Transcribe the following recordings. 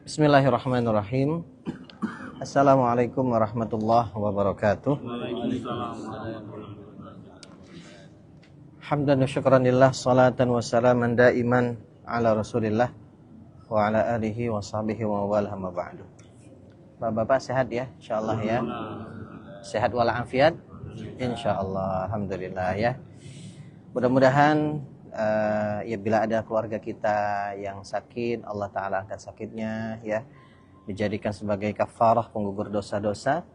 Bismillahirrahmanirrahim. Assalamualaikum warahmatullahi wabarakatuh. Hamdan wa syukranillah, salatan wa salaman daiman ala Rasulillah wa ala alihi wa sahbihi wa wala ma ba'du. Bapak-bapak sehat ya, insyaallah ya. Sehat walafiat insyaallah, alhamdulillah ya. Mudah-mudahan ya bila ada keluarga kita yang sakit, Allah Ta'ala angkat sakitnya ya, dijadikan sebagai kafarah penggugur dosa-dosa.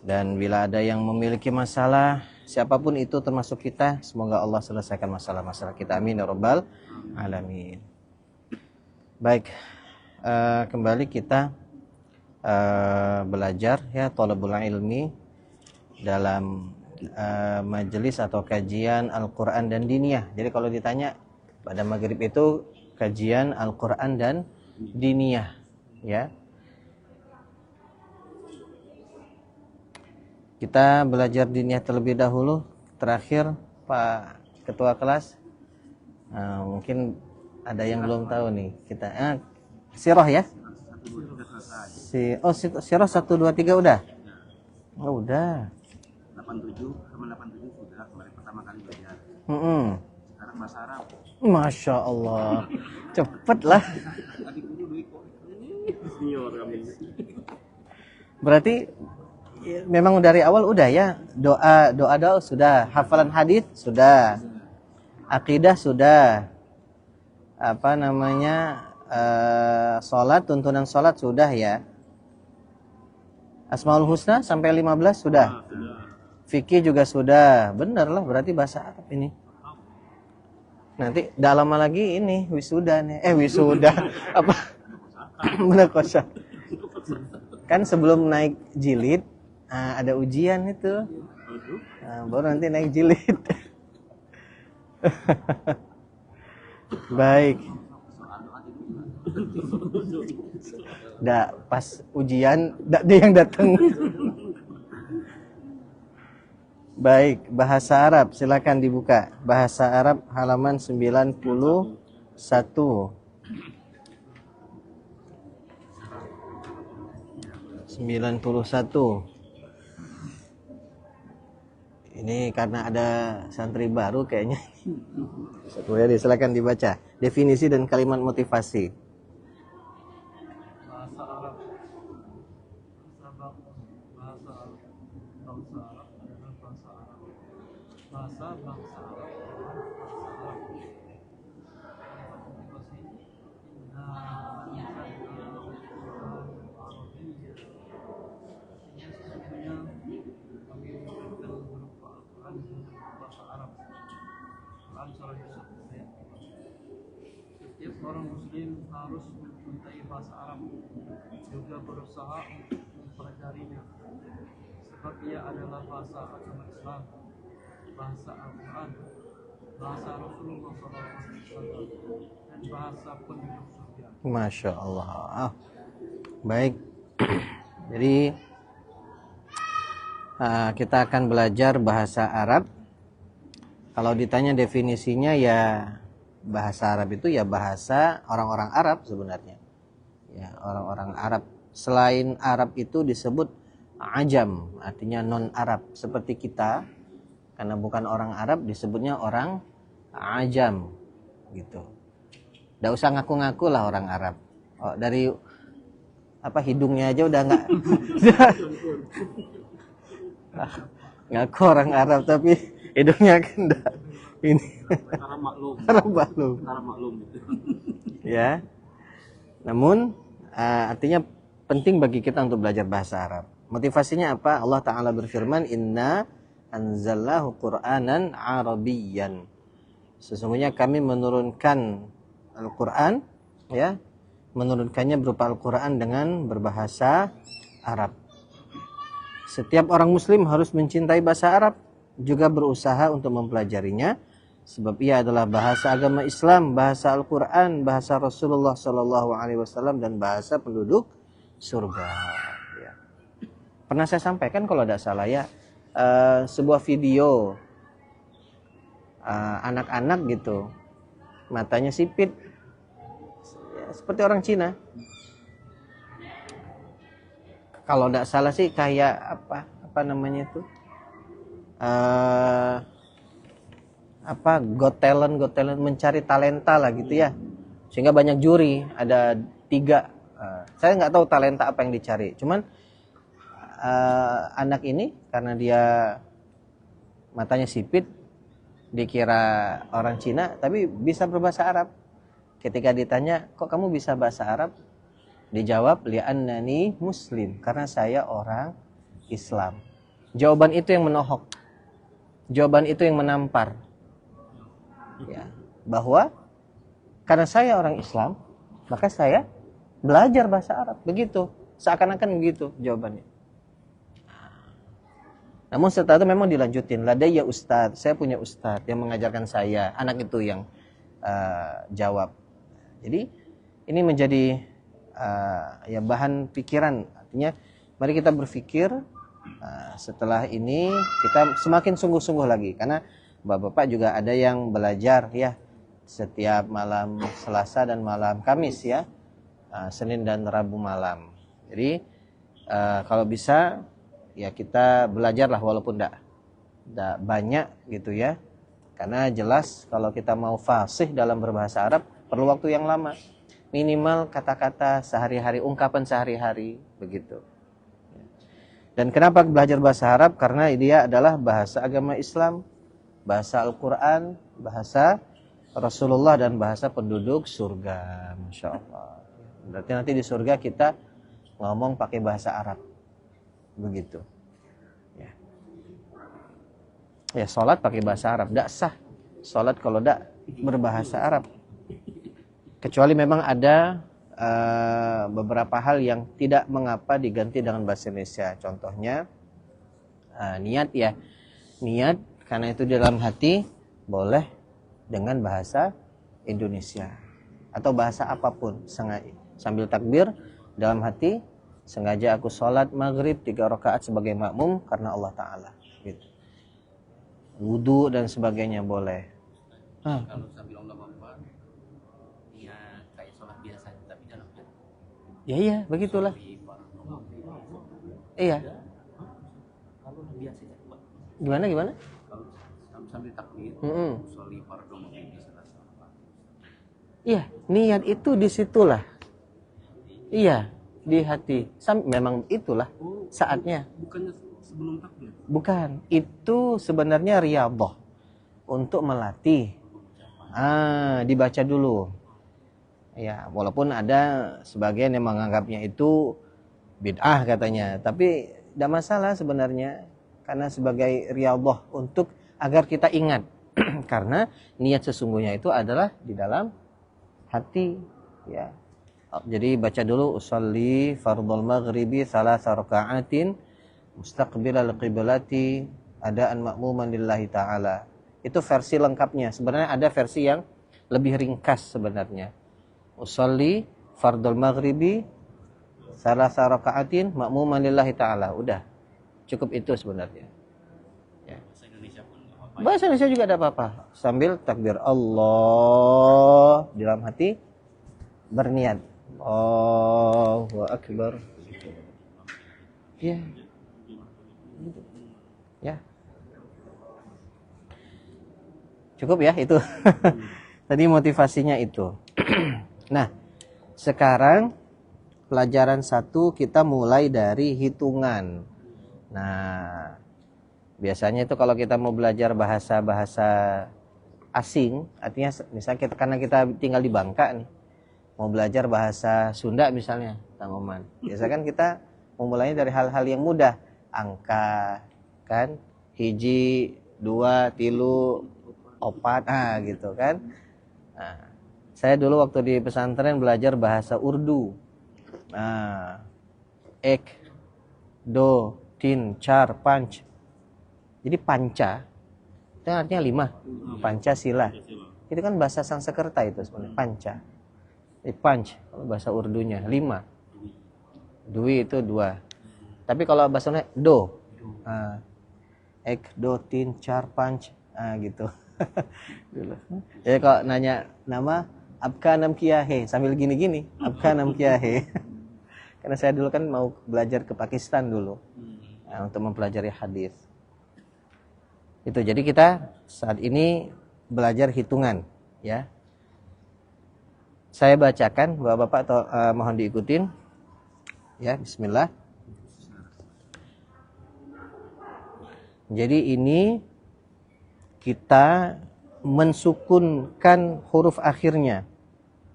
Dan bila ada yang memiliki masalah, siapapun itu termasuk kita, semoga Allah selesaikan masalah-masalah kita, amin ya rabbal alamin. Baik, kembali kita belajar ya thalabul ilmi dalam majelis atau kajian Al-Quran dan Diniyah. Jadi kalau ditanya pada maghrib itu kajian Al-Quran dan Diniyah ya. Kita belajar Diniyah terlebih dahulu. Terakhir Pak Ketua Kelas, mungkin ada yang belum tahu nih. Kita Sirah ya. Sirah 1, 2, 3 udah. Oh, udah. 87 sama 87 sudah kemarin pertama kali belajar. Sekarang bahasa Arab. Masya Allah, cepet lah. Berarti memang dari awal udah ya, doa sudah, hafalan hadis sudah, akidah sudah, apa namanya, sholat, tuntunan sholat sudah ya. Asmaul Husna sampai 15 sudah. Fikih juga sudah. Bener lah, berarti bahasa Arab ini. Nanti dah lama lagi ini wisuda nih. Wisuda apa? Munakosha. Kan sebelum naik jilid ada ujian itu. Baru nanti naik jilid. Baik. Pas ujian dia yang datang. Baik, bahasa Arab silakan dibuka. Bahasa Arab halaman 91. Ini karena ada santri baru kayaknya. Satu ya, silakan dibaca. Definisi dan kalimat motivasi. Bahasa Arab. Bahasa bangsa Arab adalah bahasa Arab. Setiap orang muslim harus mencintai bahasa Arab, juga berusaha untuk mempelajarinya, sebab ia adalah bahasa agama Islam, bahasa Al-Quran, bahasa Rasulullah SAW, dan bahasa penduduk surga. Masya Allah. Baik. Jadi kita akan belajar bahasa Arab. Kalau ditanya definisinya ya, bahasa Arab itu ya bahasa orang-orang Arab sebenarnya. Ya, orang-orang Arab. Selain Arab itu disebut ajam, artinya non-Arab. Seperti kita, karena bukan orang Arab disebutnya orang ajam gitu. Nggak usah ngaku-ngaku lah orang Arab. Dari hidungnya aja udah nggak ngaku orang Arab, tapi hidungnya kan enggak ini. Arab maklum. Ya. Namun artinya penting bagi kita untuk belajar bahasa Arab. Motivasinya apa? Allah Ta'ala berfirman, Inna anzalnahu Qur'anan Arabiyyan. Sesungguhnya kami menurunkan Al-Quran, ya, menurunkannya berupa Al-Quran dengan berbahasa Arab. Setiap orang muslim harus mencintai bahasa Arab, juga berusaha untuk mempelajarinya, sebab ia adalah bahasa agama Islam, bahasa Al-Quran, bahasa Rasulullah SAW, dan bahasa penduduk surga. Ya. Pernah saya sampaikan kalau tidak salah ya, sebuah video anak-anak gitu, matanya sipit, ya, seperti orang Cina. Kalau tidak salah sih kayak apa namanya itu, Got Talent mencari talenta lah gitu ya, sehingga banyak juri, ada 3. Saya nggak tahu talenta apa yang dicari, cuman anak ini karena dia matanya sipit, dikira orang Cina tapi bisa berbahasa Arab. Ketika ditanya, kok kamu bisa bahasa Arab? Dijawab, li'annani muslim, karena saya orang Islam. Jawaban itu yang menohok, jawaban itu yang menampar, ya, bahwa karena saya orang Islam maka saya belajar bahasa Arab. Begitu, seakan-akan begitu jawabannya. Namun setelah itu memang dilanjutin, ladayya ustadz, saya punya ustadz yang mengajarkan saya. Anak itu yang jawab. Jadi ini menjadi ya bahan pikiran. Artinya mari kita berpikir, setelah ini kita semakin sungguh-sungguh lagi, karena bapak-bapak juga ada yang belajar ya setiap malam Selasa dan malam Kamis ya, Senin dan Rabu malam. Jadi kalau bisa ya kita belajarlah walaupun tidak banyak gitu ya, karena jelas kalau kita mau fasih dalam berbahasa Arab perlu waktu yang lama, minimal kata-kata sehari-hari, ungkapan sehari-hari begitu. Dan kenapa belajar bahasa Arab? Karena dia adalah bahasa agama Islam, bahasa Al-Quran, bahasa Rasulullah, dan bahasa penduduk surga. Masya Allah. Berarti nanti di surga kita ngomong pakai bahasa Arab. Begitu. Ya, sholat pakai bahasa Arab. Tidak sah sholat kalau tidak berbahasa Arab. Kecuali memang ada beberapa hal yang tidak mengapa diganti dengan bahasa Indonesia. Contohnya niat ya. Niat karena itu di dalam hati boleh dengan bahasa Indonesia atau bahasa apapun. Sambil takbir dalam hati, sengaja aku sholat maghrib 3 rakaat sebagai makmum karena Allah Ta'ala gitu. Wudu dan sebagainya boleh. Kalau sambil Allah Akbar, ya kayak sholat biasa tapi dalam hati. Iya, begitulah. Iya. Kalau biasa ya, Gimana? kalau sambil takbir, sholli fardhu maghrib selasa. Iya, niat itu disitulah. Iya, di hati. Memang itulah saatnya. Bukannya sebelum takbir? Bukan, itu sebenarnya riyadhah, untuk melatih. Dibaca dulu. Ya, walaupun ada sebagian yang menganggapnya itu bid'ah katanya, tapi tidak masalah sebenarnya, karena sebagai riyadhah untuk agar kita ingat. Karena niat sesungguhnya itu adalah di dalam hati, ya. Jadi baca dulu, usolli fardhul maghribi 3 raka'atin mustaqbilal qiblati adaan ma'muman lillahi ta'ala. Itu versi lengkapnya. Sebenarnya ada versi yang lebih ringkas sebenarnya. Usolli fardhul maghribi 3 raka'atin ma'muman lillahi ta'ala. Udah. Cukup itu sebenarnya. Ya. Bahasa Indonesia pun enggak apa-apa. Bahasa Indonesia juga ada apa-apa. Sambil takbir Allah di dalam hati berniat. Allahu Akbar. Ya. Ya. Cukup ya itu. Tadi motivasinya itu. Nah, sekarang pelajaran 1 kita mulai dari hitungan. Nah, biasanya itu kalau kita mau belajar bahasa-bahasa asing, artinya misalnya karena kita tinggal di Bangka nih, mau belajar bahasa Sunda misalnya, Kang Oman. Biasa kan kita memulainya dari hal-hal yang mudah, angka, kan, 1, 2, 3, 4, gitu kan. Nah, saya dulu waktu di pesantren belajar bahasa Urdu. Ek, do, tin, char, panch. Jadi panca itu artinya 5. Pancasila. Itu kan bahasa Sanskerta itu sebenarnya, panca. Panch kalau bahasa Urdunya 5. Dwi itu 2. Tapi kalau bahasa Sunda do. ek, do, tin, char, panch, gitu. Dulu. Jadi kalau nanya nama, apka nam kiahe, sambil gini-gini, apka nam kiahe. Karena saya dulu kan mau belajar ke Pakistan dulu, untuk mempelajari hadis. Itu jadi kita saat ini belajar hitungan, ya. Saya bacakan, Bapak-bapak mohon diikutin. Ya, bismillah. Jadi ini kita mensukunkan huruf akhirnya,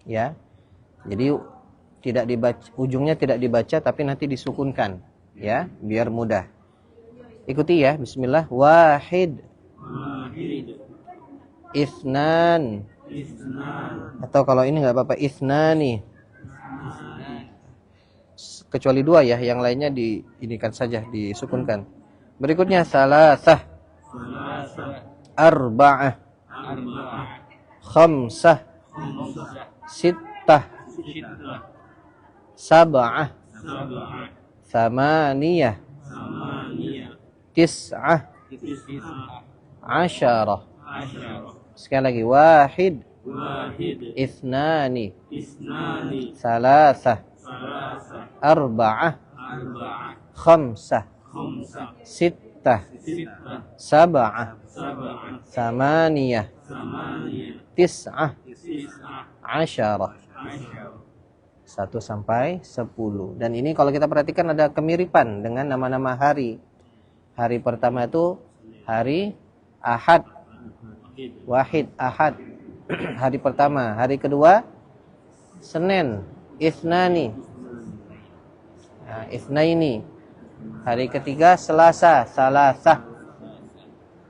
ya. Jadi tidak dibaca, ujungnya tidak dibaca tapi nanti disukunkan, ya, biar mudah. Ikuti ya, bismillah. Wahid, Ithnan. Atau kalau ini nggak apa-apa, Ithnani. Kecuali dua ya, yang lainnya diinikan saja, disukunkan. Berikutnya salasah, arba'ah, khamsah, sittah, sab'ah, thamaniyah, tis'ah, asyarah. Sekali lagi, wahid, ithnani, salasah, arba'ah, khamsah, sittah, sab'ah, thamaniyah, tis'ah, asyarah. 1 sampai 10. Dan ini kalau kita perhatikan ada kemiripan dengan nama-nama hari. Hari pertama itu hari Ahad. Wahid, Ahad. Hari pertama. Hari kedua Senin, Ithnani. Ithnaini. Hari ketiga Selasa, Salasah.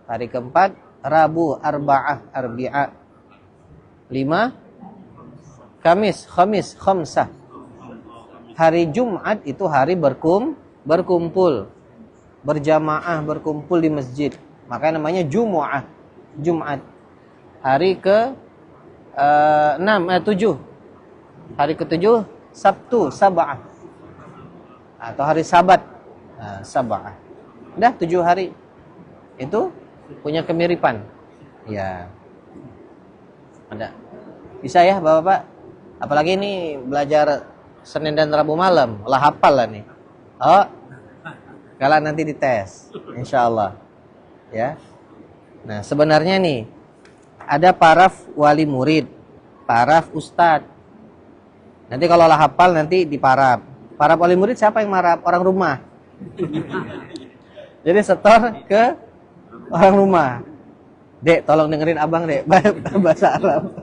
Hari keempat Rabu, Arba'ah, Arbi'ah. 5 Kamis, Khamis, Khamsah. Hari Jumat itu hari berkumpul, berjamaah, berkumpul di masjid. Makanya namanya Jumu'ah, Jumat. Hari ke 7. Hari ke-7 Sabtu, Sab'ah. Atau hari Sabat, Sab'ah. Udah 7 hari. Itu punya kemiripan. Ya. Ada. Bisa ya Bapak-bapak? Apalagi ini belajar Senin dan Rabu malam, lah hafal lah nih. Oh, kalau nanti dites, insya Allah, ya. Nah, sebenarnya nih ada paraf wali murid, paraf ustadz. Nanti kalau lah hafal nanti di paraf. Paraf wali murid siapa yang maraf? Orang rumah. Jadi setor ke orang rumah. Dek, tolong dengerin abang dek, bahasa Arab.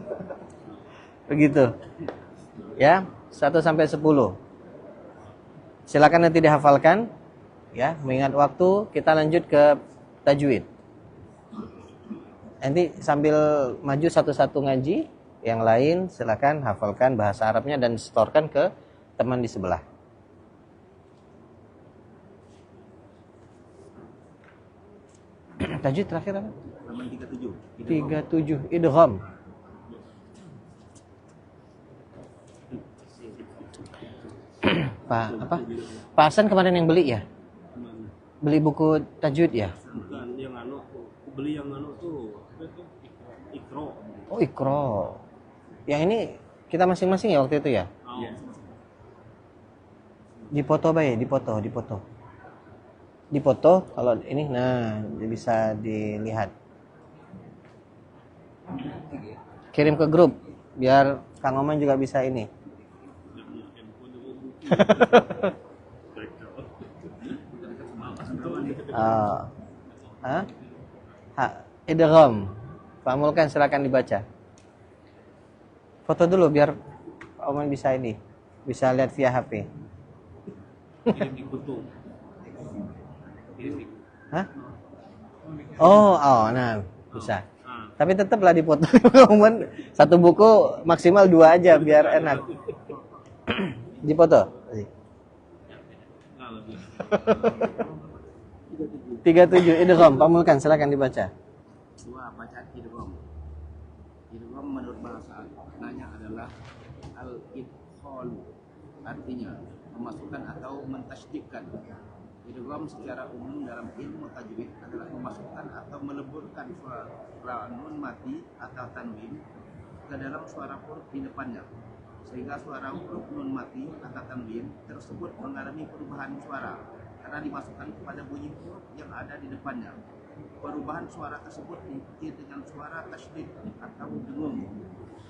Begitu. Ya, 1 sampai 10. Silakan nanti dihafalkan. Ya, mengingat waktu kita lanjut ke tajwid. Nanti sambil maju satu-satu ngaji, yang lain silakan hafalkan bahasa Arabnya dan setorkan ke teman di sebelah. Tajwid terakhir apa? 37. Idgham. Pak Hasan kemarin yang beli ya? Beli buku tajwid ya? Bukan, yang beli yang tuh Ikro. Oh, Ikro. Yang ini kita masing-masing ya waktu itu ya? Iya. Dipoto baik, dipoto kalau ini, nah bisa dilihat. Kirim ke grup biar Kang Oman juga bisa ini. Idgham. Pak Mulkan silakan dibaca. Foto dulu biar Pak Oman bisa ini, bisa lihat via HP. Kirim di kutu. Hah? Oh, nah bisa. Tapi tetaplah dipoto. Oman satu buku maksimal 2 aja biar enak. Dipoto. 37 idgham. Pak Mulkan silakan dibaca. 2 bacaan idgham. Idgham menurut bahasa maknanya adalah al-idkhal, artinya memasukkan atau mentasydidkan. Idgham secara umum dalam ilmu tajwid adalah memasukkan atau meleburkan suara nun mati atau tanwin ke dalam suara huruf di depannya, sehingga suara huruf nun mati atau tanwin tersebut mengalami perubahan suara karena dimasukkan kepada bunyi huruf yang ada di depannya. Perubahan suara tersebut diikuti dengan suara tasydid atau dengung.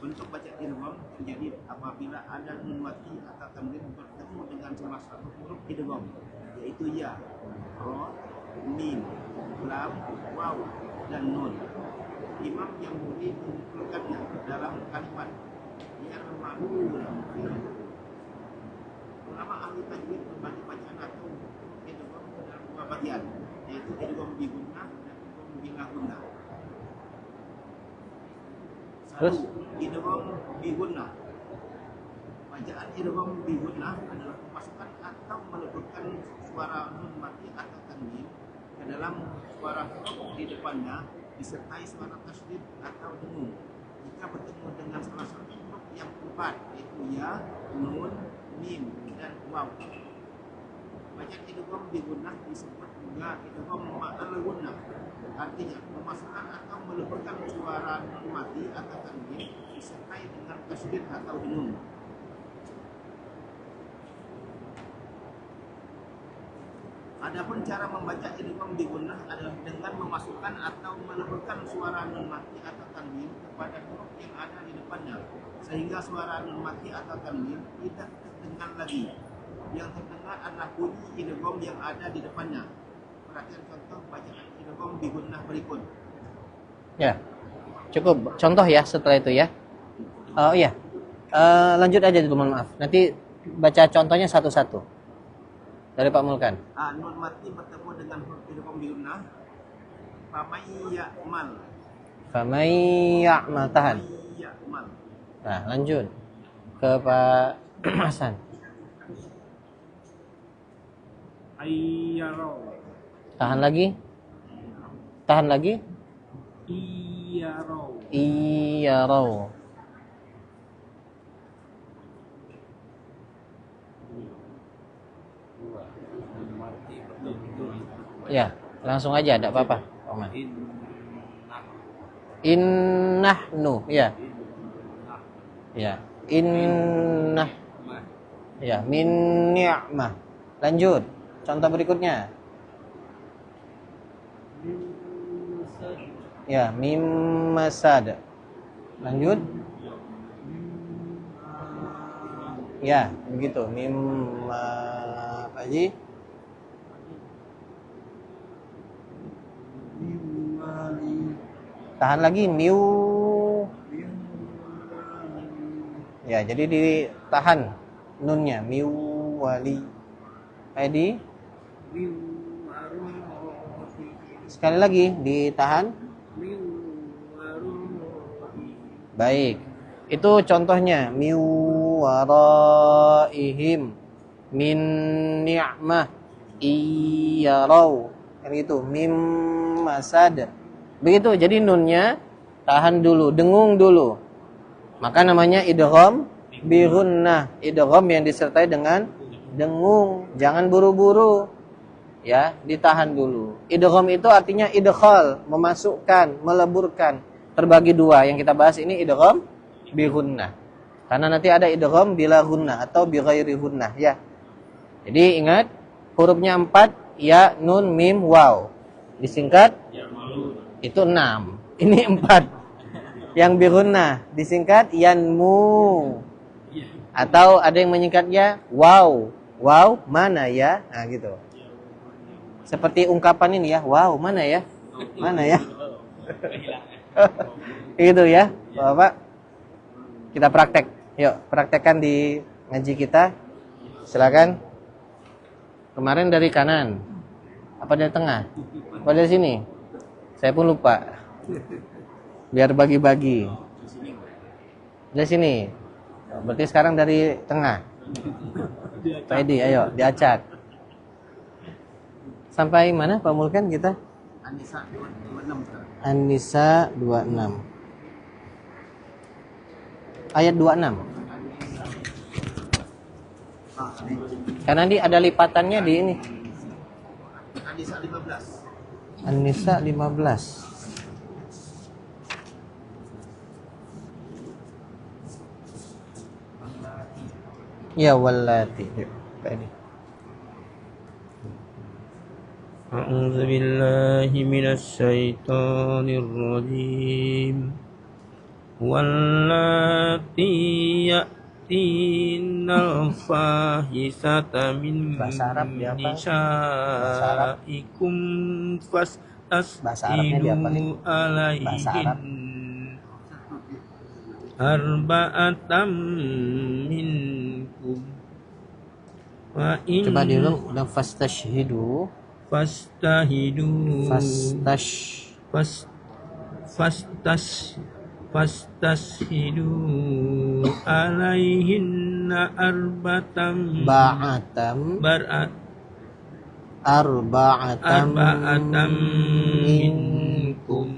Bentuk baca idgham terjadi apabila ada nun mati atau tanwin bertemu dengan salah satu huruf idgham, yaitu ya, ro, mim, lam, waw, dan nun. Imam yang boleh mengumpulkannya dalam kalimat yang ma'lum. Ulama ahli tajwid berbagi bacaan atau idgham dalam dua bagian, yaitu idgham bi gunnah dan idgham bila gunnah. Terus Idgham bi gunnah. Bacaan idgham bi gunnah adalah memasukkan atau meleburkan suara nun mati atau tanwin ke dalam suara huruf di depannya disertai suara tasydid atau dengung jika bertemu dengan salah satu huruf yang empat, yaitu ya, nun, mim, dan waw. Bacaan idgham bi gunnah disebut juga idgham ma'al gunnah, artinya memasukkan atau meleburkan suara nun mati atau tanwin disertai dengan tasydid atau dengung. Adapun cara membaca idgham bi gunnah adalah dengan memasukkan atau meleburkan suara nun mati atau tanwin kepada huruf yang ada di depannya, sehingga suara nun mati atau tanwin tidak terdengar lagi. Yang terdengar adalah bunyi idgham yang ada di depannya. Perhatian contoh bacaan idgham bi gunnah berikut. ya, cukup contoh ya setelah itu ya. Oh iya. Lanjut aja dulu, mohon maaf. Nanti baca contohnya satu-satu. Dari Pak Mulkan. Nun mati bertemu dengan huruf idgham bi gunnah. Famay ya'mal. Famay ya'mal, tahan. Ya'mal. Nah, lanjut ke Pak Hasan. Ayyarau. Tahan lagi. Tahan lagi. Iyarau. Iyarau. Ya, langsung aja, tidak apa-apa. Oman. Innahnu, ya. Ya, innah. Ya, min ni'mah. Lanjut. Contoh berikutnya. Ya, mim masad. Lanjut. Ya, begitu. Mim apa lagi? Tahan lagi, miu. Ya, jadi ditahan nunnya, miu wali. Edi. Sekali lagi ditahan. Baik. Itu contohnya, miu waraihim min ni'mah iyarau. Kan gitu, mim masad. Begitu, jadi nunnya tahan dulu, dengung dulu. Maka namanya idgham bi gunnah, idgham yang disertai dengan dengung, jangan buru-buru. Ya, ditahan dulu. Idgham itu artinya idkhal, memasukkan, meleburkan. Terbagi dua, yang kita bahas ini idgham bi gunnah. Karena nanti ada idgham bila gunnah atau bi ghairi gunnah, ya. Jadi ingat, hurufnya 4, ya, nun, mim, waw. Disingkat itu 6. Ini 4. Yang bi gunnah disingkat yanmu. Atau ada yang menyingkatnya wow. Wow, mana ya? Nah, gitu. Seperti ungkapan ini ya, wow, mana ya? Mana ya? Gitu ya, Bapak. Kita praktek. Yuk, praktekkan di ngaji kita. Silakan. Kemarin dari kanan. Apa dari tengah? Apa dari sini? Saya pun lupa. Biar bagi-bagi. Dari sini. Berarti sekarang dari tengah. Pak Edi, ayo diacak. Sampai mana Pak Mulkan kita? An-Nisa 26. An-Nisa 26. Ayat 26. Karena di ada lipatannya di ini. An-Nisa 15. An-Nisa 15. Ya wallati. Pak ini. أعوذ بالله من الشيطان الرجيم واللاتي يأتين الفاحشة من Bahasa Arab dia apa? نسائكم Bahasa Arabnya dia apa nih? فاستشهدوا Bahasa Arab. عليهن arba'atam minkum wa in Coba diulang ulang fastashhidu. fastahidu fastashidu alaihinna arba'atam arba'atam minkum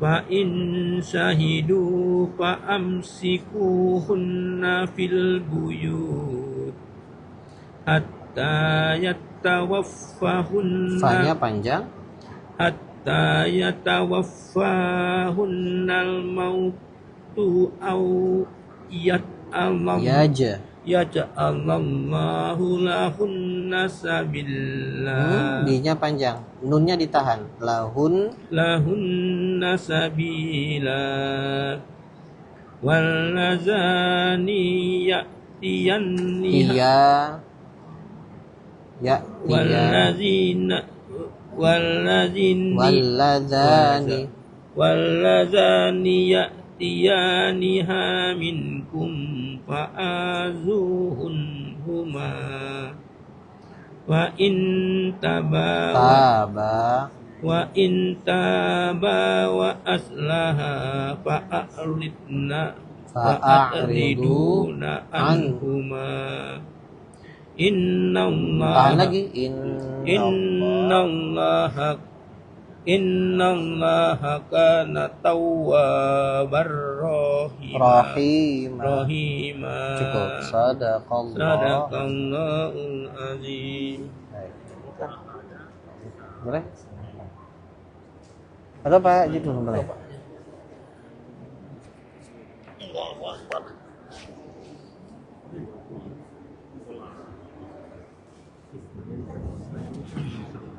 fa in syahidu fa amsikuhunna fil buyut hatta yatawaffahunna Fa-nya panjang. hatta yatawaffahunnal mautu au yaj'alallahu lahunna sabila. D-nya panjang, nunnya ditahan. Lahunna sabila wallazani ya'tiyanniha wallazani ya'tiyaniha minkum fa'azuhunhuma wa in taba wa aslaha fa'ariduna anhuma innallaha kana tawwabar rahima. Cukup. Sadaqallahul azim. Boleh? Atau Pak Haji dulu boleh?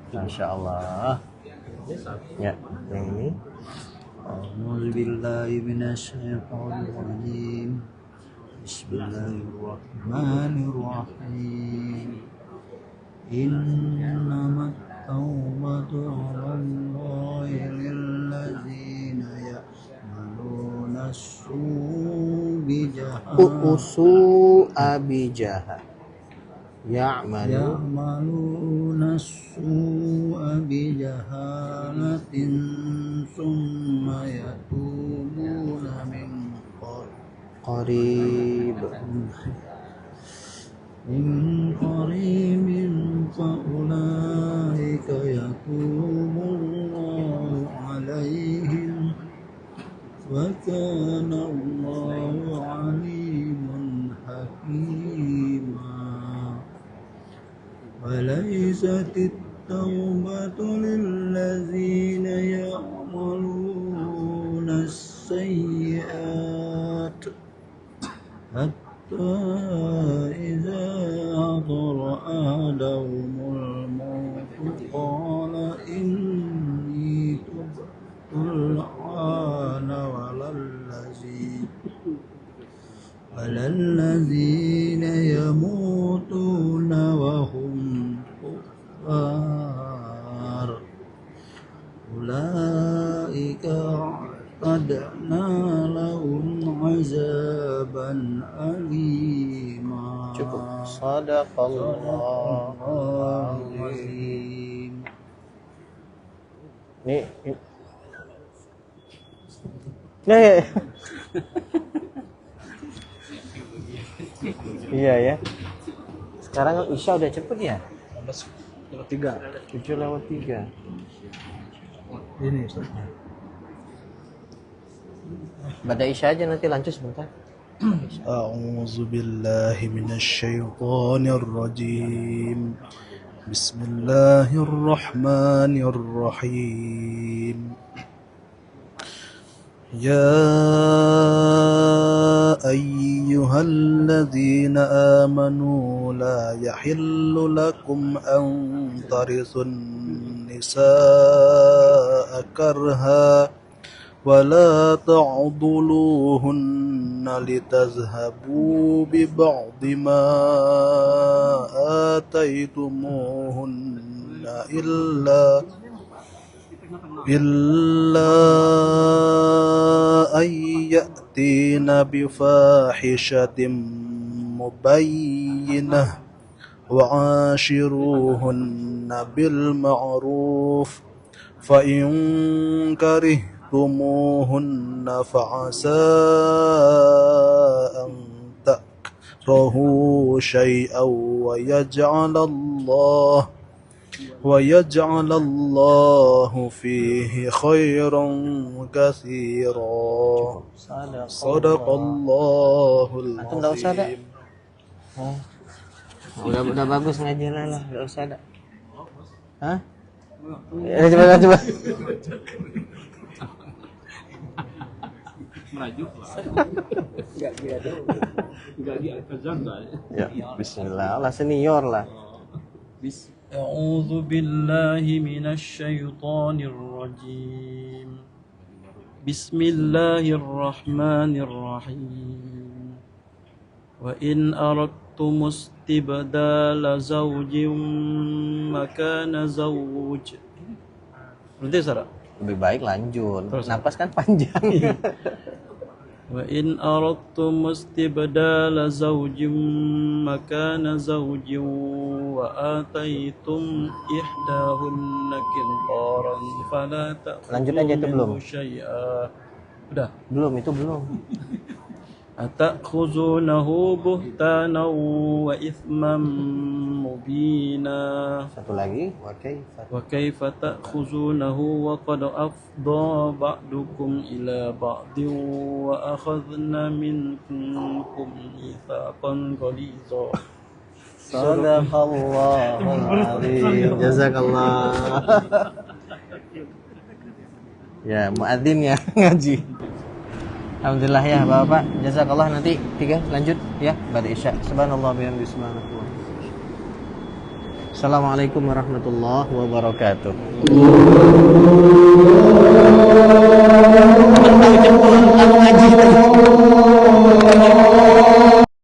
Masya Allah. Ya, yang ini. A'udzubillahi minasyaitonirrajim. Bismillahirrahmanirrahim. Innamat tawbatu 'alallahi lilladzina ya'maluna ya'maluna su'a bijahalatin summa yatubuna min qaribin fa'ulaika yatubullahu 'alaihim wa kana Allahu 'aliman hakima. وليست التوبة للذين يعملون السيئات حتى إذا حضر أحدهم الموت قال إني تبت الآن ولا الذين يموتون وهم كفار أولئك أعتدنا لهم عذابا أليما. Cukup. Sadaqallahul azim. Nih. Ya. Iya ya. Sekarang Isya udah cepet ya? 7:03. Ini Ustaz. Pada Isya aja nanti lanjut sebentar. A'udzu billahi minasy syaithanir rajim. بسم الله الرحمن الرحيم يا أيها الذين آمنوا لا يحل لكم أن ترثوا النساء كرها ولا تعضلوهن لتذهبوا ببعض ما آتيتموهن إلا أن يأتين بفاحشة مبينة وعاشروهن بالمعروف فإن كرهتموهن فعسى أن تكرهوا شيئا ويجعل الله فيه خيرا كثيرا صدق الله Antum nggak usah dah. العظيم. Udah bagus ngajarnya lah, nggak usah dah. Hah? Ya, coba. Merajuk lah. Enggak di azan lah. Ya, bismillah. Allah senior lah. أعوذ بالله من الشيطان الرجيم بسم الله الرحمن الرحيم وإن أردتم استبدال زوج مكان زوج. Berarti Sarah? Lebih baik lanjut. Terus. Napas kan panjang. وإن أردتم استبدال زوج مكان زوج وآتيتم إحداهن قنطارا فلا Lanjut aja, itu belum. تأخذوا شيئا. Udah. Belum, itu belum. أتأخذونه بهتانا وإثما مبينا Satu lagi. وكيف تأخذونه وقد أفضى بعضكم إلى بعض وأخذنا منكم ميثاقا غليظا Sadaqallahul azim. Jazakallah. Ya, muadzin ya ngaji. Alhamdulillah ya Bapak. Jazakallah, nanti 3 lanjut ya pada Isya. Subhanallah bihamdihi subhanallah. Assalamualaikum warahmatullahi wabarakatuh.